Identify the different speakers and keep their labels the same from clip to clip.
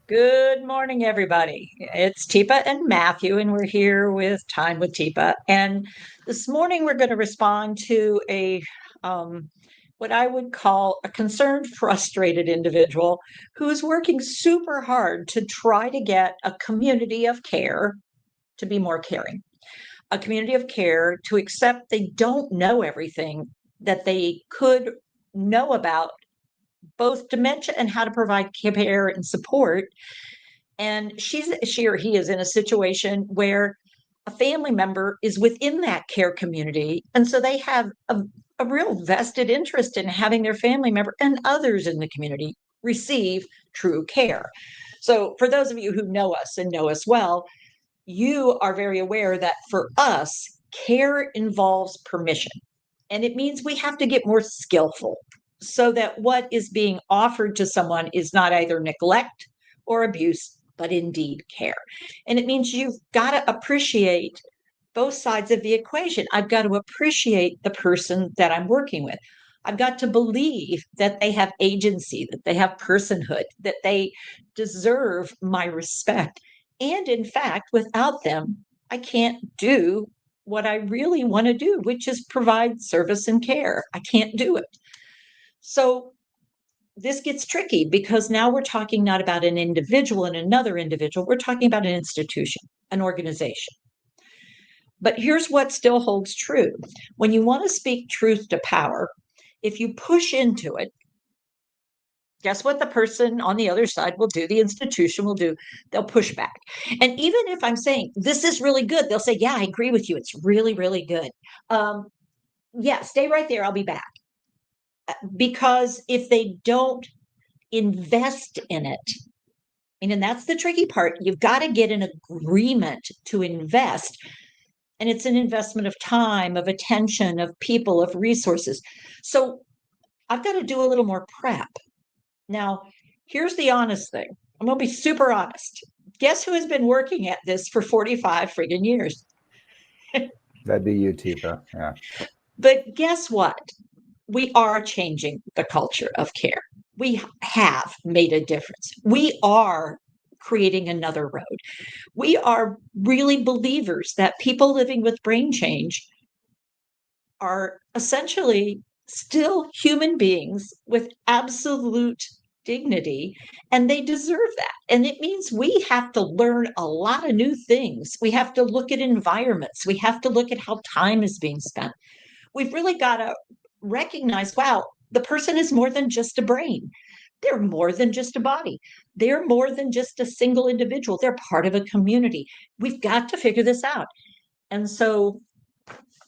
Speaker 1: Good morning, everybody. It's Teepa and Matthew, and we're here with Time with Teepa. And this morning, we're going to respond to um, what I would call a concerned, frustrated individual who is working super hard to try to get a community of care to be more caring, a community of care to accept they don't know everything that they could know about both dementia and how to provide care and support. And she or he is in a situation where a family member is within that care community, and so they have a real vested interest in having their family member and others in the community receive true care. So for those of you who know us and know us well, you are very aware that for us, care involves permission, and it means we have to get more skillful so that what is being offered to someone is not either neglect or abuse, but indeed care. And it means you've got to appreciate both sides of the equation. I've got to appreciate the person that I'm working with. I've got to believe that they have agency, that they have personhood, that they deserve my respect. And in fact, without them, I can't do what I really want to do, which is provide service and care. I can't do it. So this gets tricky because now we're talking not about an individual and another individual, we're talking about an institution, an organization. But here's what still holds true. When you want to speak truth to power, if you push into it, guess what the person on the other side will do? The institution will do. They'll push back. And even if I'm saying this is really good, they'll say, yeah, I agree with you. It's really, really good. Yeah, stay right there. I'll be back. Because if they don't invest in it, and that's the tricky part, you've got to get an agreement to invest. And it's an investment of time, of attention, of people, of resources. So I've got to do a little more prep. Now, here's the honest thing. I'm going to be super honest. Guess who has been working at this for 45 friggin' years?
Speaker 2: That'd be you, Teepa. Yeah.
Speaker 1: But guess what? We are changing the culture of care. We have made a difference. We are creating another road. We are really believers that people living with brain change are essentially still human beings with absolute dignity, and they deserve that. And it means we have to learn a lot of new things. We have to look at environments, we have to look at how time is being spent. We've really got to recognize, wow, the person is more than just a brain. They're more than just a body. They're more than just a single individual. They're part of a community. We've got to figure this out. And so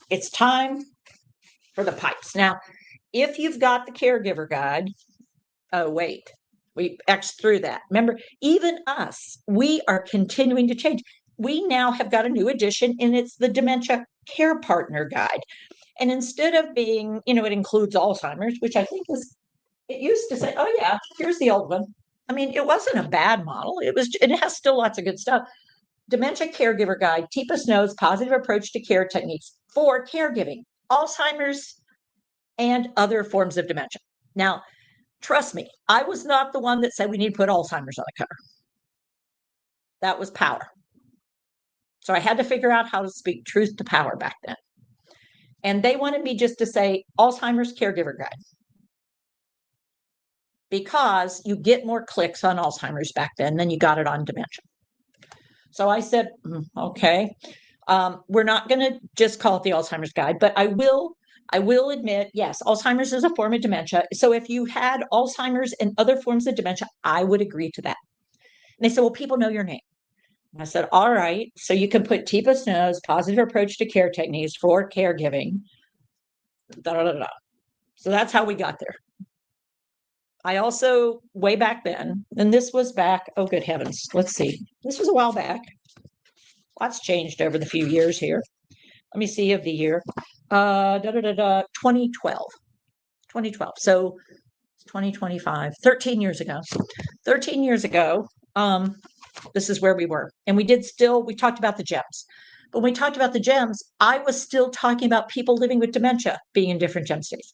Speaker 1: it's time for the pipes. Now, if you've got the caregiver guide, oh, wait, we X through that. Remember, even us, we are continuing to change. We now have got a new edition, and it's the Dementia Care Partner Guide. And instead of being, it includes Alzheimer's, which I think was, it used to say, oh, yeah, here's the old one. I mean, it wasn't a bad model. It has still lots of good stuff. Dementia Caregiver Guide, Teepa Snow's positive approach to care techniques for caregiving, Alzheimer's, and other forms of dementia. Now, trust me, I was not the one that said we need to put Alzheimer's on the cover. That was power. So I had to figure out how to speak truth to power back then. And they wanted me just to say Alzheimer's Caregiver Guide because you get more clicks on Alzheimer's back then than you got it on dementia. So I said, okay, we're not going to just call it the Alzheimer's Guide, but I will admit, yes, Alzheimer's is a form of dementia. So if you had Alzheimer's and other forms of dementia, I would agree to that. And they said, well, people know your name. And I said, all right, so you can put Teepa Snow's positive approach to care techniques for caregiving. Da, da, da, da. So that's how we got there. I also, way back then, and this was back, oh, good heavens, let's see. This was a while back. Lots changed over the few years here. Let me see of the year. 2012. 2012. So 2025, 13 years ago. 13 years ago, this is where we were. And we talked about the gems. But when we talked about the gems, I was still talking about people living with dementia being in different gem states.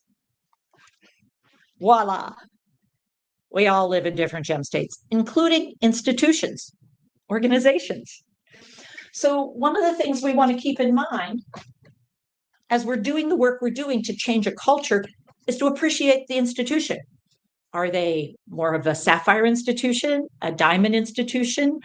Speaker 1: Voila. We all live in different gem states, including institutions, organizations. So, one of the things we want to keep in mind as we're doing the work we're doing to change a culture is to appreciate the institution. Are they more of a sapphire institution, a diamond institution,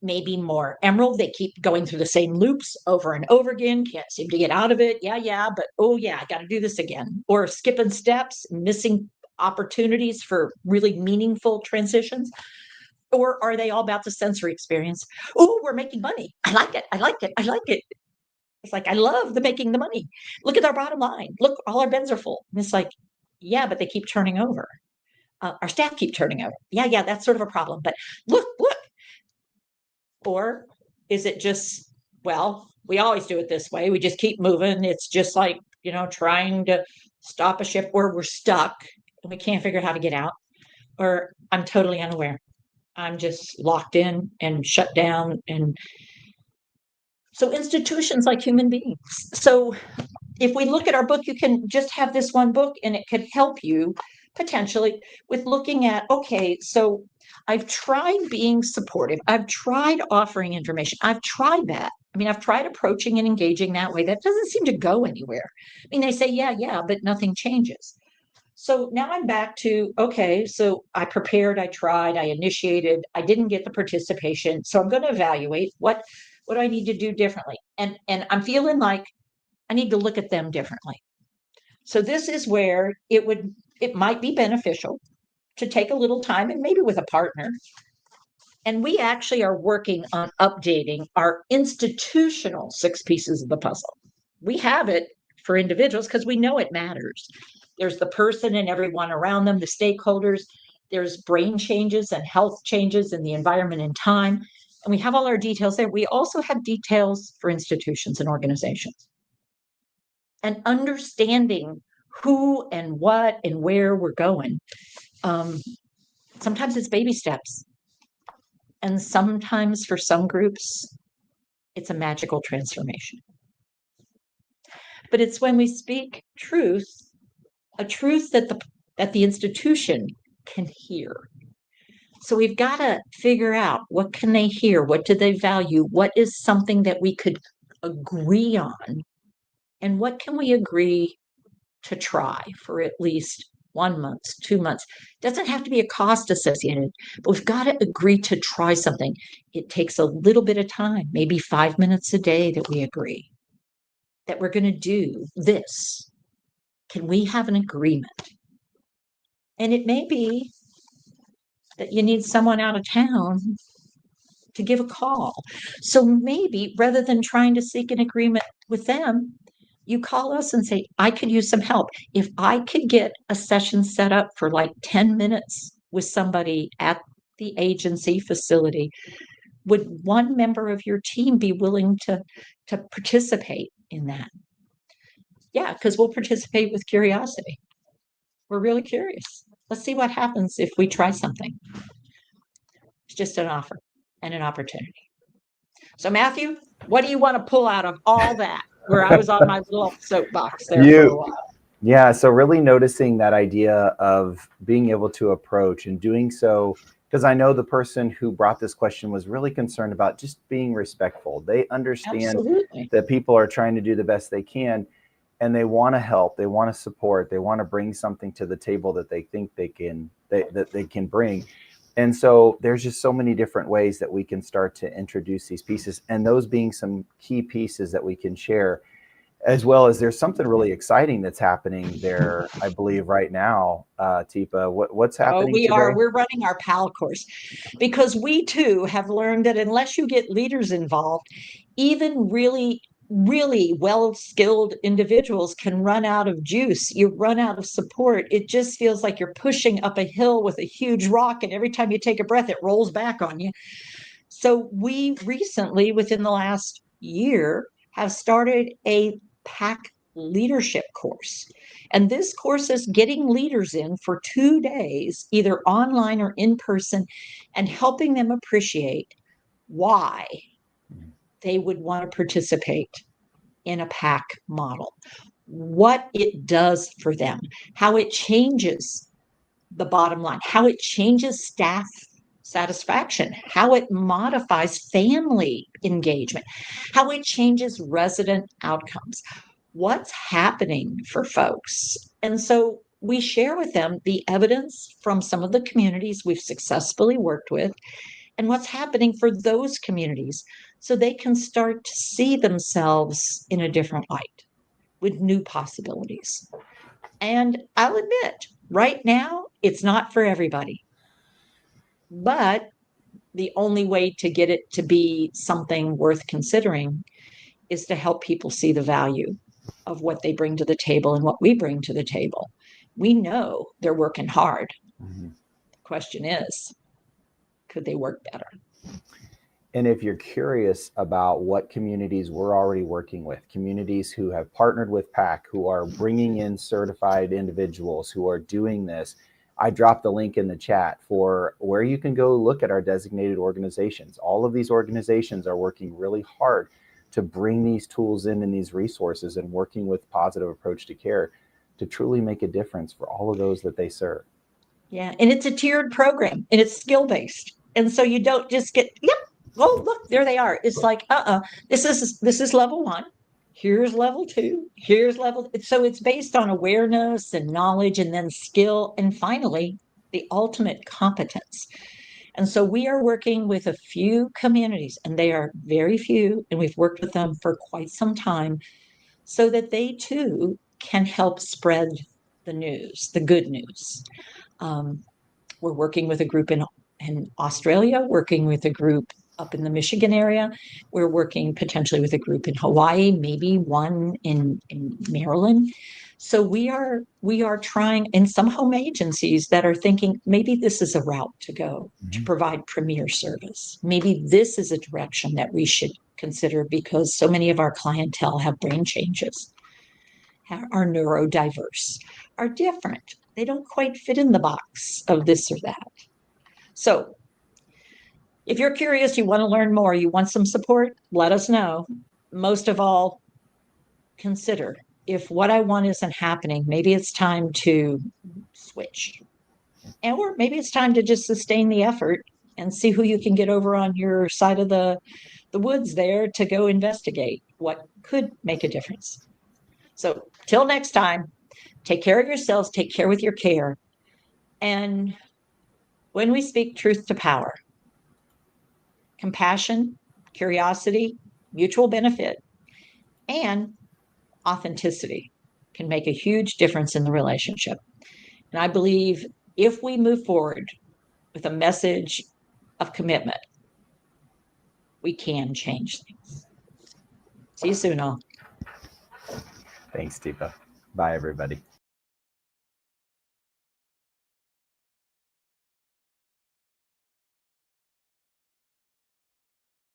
Speaker 1: maybe more emerald? They keep going through the same loops over and over again, can't seem to get out of it. Yeah, but oh, yeah, I got to do this again. Or skipping steps, missing opportunities for really meaningful transitions. Or are they all about the sensory experience? Oh, we're making money. I like it. I like it. I like it. It's like, I love the making the money. Look at our bottom line. Look, all our beds are full. And it's like, yeah, but they keep turning over. Our staff keep turning over. Yeah, that's sort of a problem. But look. Or is it just, well, we always do it this way. We just keep moving. It's just like, trying to stop a ship where we're stuck and we can't figure out how to get out. Or I'm totally unaware. I'm just locked in and shut down. And so institutions like human beings. So if we look at our book, you can just have this one book and it could help you potentially with looking at, okay, so I've tried being supportive. I've tried offering information. I've tried that. I mean, I've tried approaching and engaging that way. That doesn't seem to go anywhere. I mean, they say, yeah, but nothing changes. So now I'm back to, okay, so I prepared, I tried, I initiated, I didn't get the participation. So I'm going to evaluate what do I need to do differently. And I'm feeling like I need to look at them differently. So this is where it might be beneficial to take a little time and maybe with a partner. And we actually are working on updating our institutional 6 pieces of the puzzle. We have it for individuals because we know it matters. There's the person and everyone around them, the stakeholders. There's brain changes and health changes in the environment and time. And we have all our details there. We also have details for institutions and organizations. And understanding who and what and where we're going. Sometimes it's baby steps. And sometimes for some groups, it's a magical transformation. But it's when we speak truth, a truth that the institution can hear. So we've got to figure out, what can they hear? What do they value? What is something that we could agree on? And what can we agree to try for at least 1 month, 2 months? Doesn't have to be a cost associated, but we've got to agree to try something. It takes a little bit of time, maybe 5 minutes a day, that we agree that we're going to do this. Can we have an agreement? And it may be that you need someone out of town to give a call. So maybe rather than trying to seek an agreement with them, you call us and say, I could use some help. If I could get a session set up for like 10 minutes with somebody at the agency facility, would one member of your team be willing to participate in that? Yeah, because we'll participate with curiosity. We're really curious. Let's see what happens if we try something. It's just an offer and an opportunity. So, Matthew, what do you want to pull out of all that, where I was on my little soapbox there for a while?
Speaker 2: Yeah, so really noticing that idea of being able to approach and doing so, because I know the person who brought this question was really concerned about just being respectful. They understand that people are trying to do the best they can, and they want to help, they want to support, they want to bring something to the table that they think they can bring. And so there's just so many different ways that we can start to introduce these pieces, and those being some key pieces that we can share, as well as there's something really exciting that's happening there, I believe, right now. Teepa, what's happening today?
Speaker 1: We're running our PAL course, because we too have learned that unless you get leaders involved, even really well-skilled individuals can run out of juice. You run out of support. It just feels like you're pushing up a hill with a huge rock, and every time you take a breath, it rolls back on you. So we recently, within the last year, have started a PAC leadership course. And this course is getting leaders in for 2 days, either online or in person, and helping them appreciate why they would want to participate in a PAC model, what it does for them, how it changes the bottom line, how it changes staff satisfaction, how it modifies family engagement, how it changes resident outcomes, what's happening for folks. And so we share with them the evidence from some of the communities we've successfully worked with and what's happening for those communities so they can start to see themselves in a different light with new possibilities. And I'll admit, right now, it's not for everybody. But the only way to get it to be something worth considering is to help people see the value of what they bring to the table and what we bring to the table. We know they're working hard. Mm-hmm. The question is, could they work better?
Speaker 2: And if you're curious about what communities we're already working with, communities who have partnered with PAC, who are bringing in certified individuals who are doing this, I dropped the link in the chat for where you can go look at our designated organizations. All of these organizations are working really hard to bring these tools in and these resources and working with Positive Approach to Care to truly make a difference for all of those that they serve.
Speaker 1: Yeah, and it's a tiered program and it's skill-based. And so you don't just get, yep, oh, look, there they are. It's like, this is level 1. Here's level 2. Here's level. So it's based on awareness and knowledge and then skill. And finally, the ultimate competence. And so we are working with a few communities, and they are very few, and we've worked with them for quite some time so that they too can help spread the news, the good news. We're working with a group in Australia, working with a group up in the Michigan area. We're working potentially with a group in Hawaii, maybe one in Maryland. So we are trying, and some home agencies that are thinking maybe this is a route to go to provide premier service. Maybe this is a direction that we should consider because so many of our clientele have brain changes, are neurodiverse, are different. They don't quite fit in the box of this or that. So if you're curious, you want to learn more, you want some support, let us know. Most of all, consider if what I want isn't happening, maybe it's time to switch. Or maybe it's time to just sustain the effort and see who you can get over on your side of the woods there to go investigate what could make a difference. So till next time, take care of yourselves, take care with your care. And when we speak truth to power, compassion, curiosity, mutual benefit, and authenticity can make a huge difference in the relationship. And I believe if we move forward with a message of commitment, we can change things. See you soon, all.
Speaker 2: Thanks, Teepa. Bye, everybody.